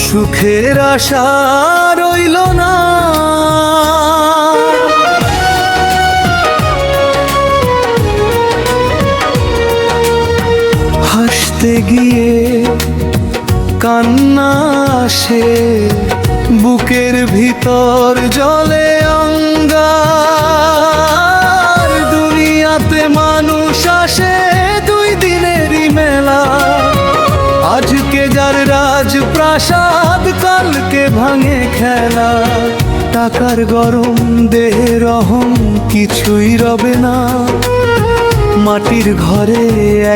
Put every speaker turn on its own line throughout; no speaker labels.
সুখের আশা রইল না। হাসতে গিয়ে কান্না আসে, বুকের ভিতর জলে অঙ্গার। দুনিয়াতে মানুষ আসে দুই দিনেরই মেলা, আজকে যার রাজপ্রাসাদ কালকে ভাঙে খেলা। টাকার গরম দেহের রহম কিছুই রবে না, মাটির ঘরে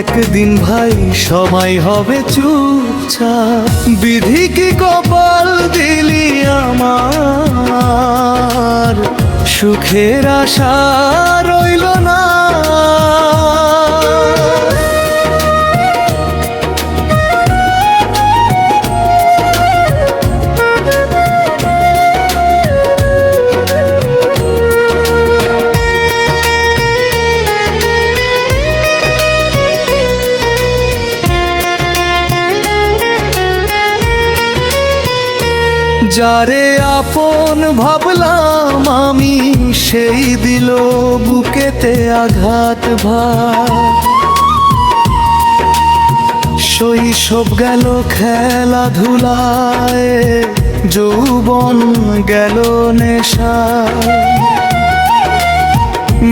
একদিন ভাই সবাই হবে চুপচাপ। বিধি কি কপাল দিলি আমার, সুখের আশা রইল না। যারে আপন ভাবলাম আমি, সেই দিল বুকেতে আঘাত ভার। শৈশব গেল খেলাধুলায়, যৌবন গেল নেশা।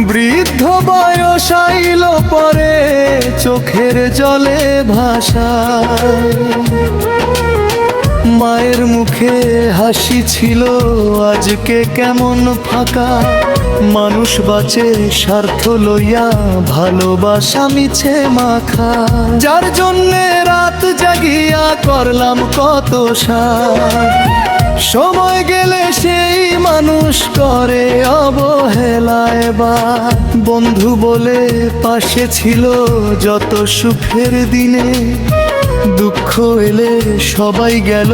বৃদ্ধ বয়স আইল পরে চোখের জলে ভাষা। মায়ের মুখে হাসি ছিল আজকে কেমন ফাঁকা। মানুষ বাঁচে স্বার্থ লইয়া, ভালোবাসা মিছে মাখা। যার জন্যে রাত জাগিয়া করলাম কত সাধ, সময় গেলে সেই মানুষ করে অবহেলায় বা। বন্ধু বলে পাশে ছিল যত সুখের দিনে, দুঃখ এলে সবাই গেল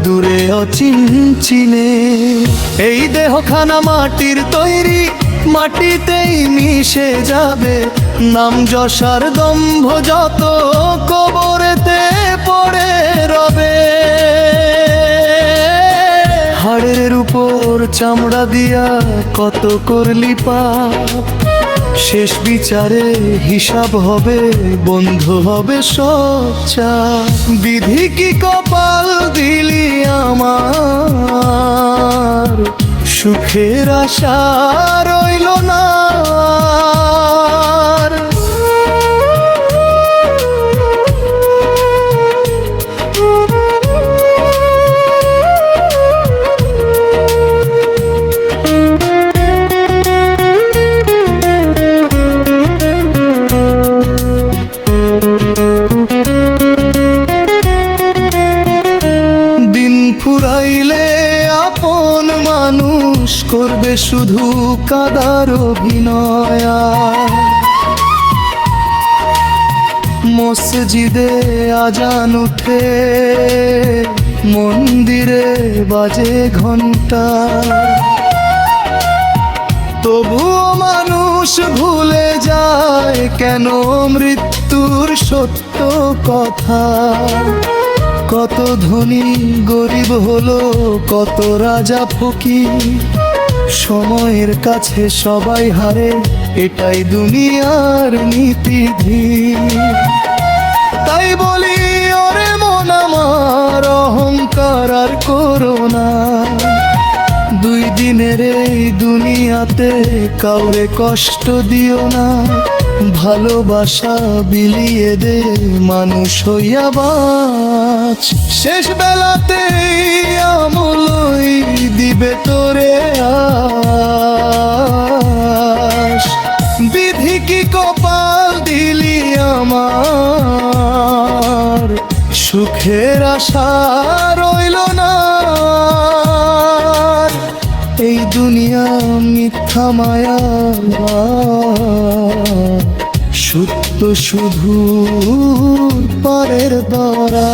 দূরে অচিনচিনে। এই দেহখানা মাটির তৈরি, মাটিতেই মিশে যাবে। নাম যশার দম্ভ যত কবরেতে পড়ে রবে। হাড়ের উপর চামড়া দিয়া কত করলি পাপ, শেষ বিচারে হিসাব হবে, বন্ধু হবে সচ্চা। বিধি কি কপাল দিলি আমার, সুখের আশা রইল না। ফুরাইলে আপন মানুষ করবে শুধু কাদার অভিনয়। মসজিদে আজান উঠে, মন্দিরে বাজে ঘন্টা, তবুও মানুষ ভুলে যায় কেন মৃত্যুর সত্য কথা। কত ধনী গরিব হলো, কত রাজা ফকির, সময়ের কাছে সবাই হারে, এটাই দুনিয়ার নীতিধীর। তাই বলি ওরে মন আমার, অহংকার আর করো না। দুই দিনের এই দুনিয়াতে কাউরে কষ্ট দিও না। ভালোবাসা বিলিয়ে দে মানুষ হইয়া বাঁচ। শেষ বেলাতে আমলই দিবে তোরে আশ। বিধি কি কপাল দিলি আমার, সুখের আশা রইল না। এই দুনিয়া মিথ্যা মায়া, সত্য শুধু পরের দ্বারা।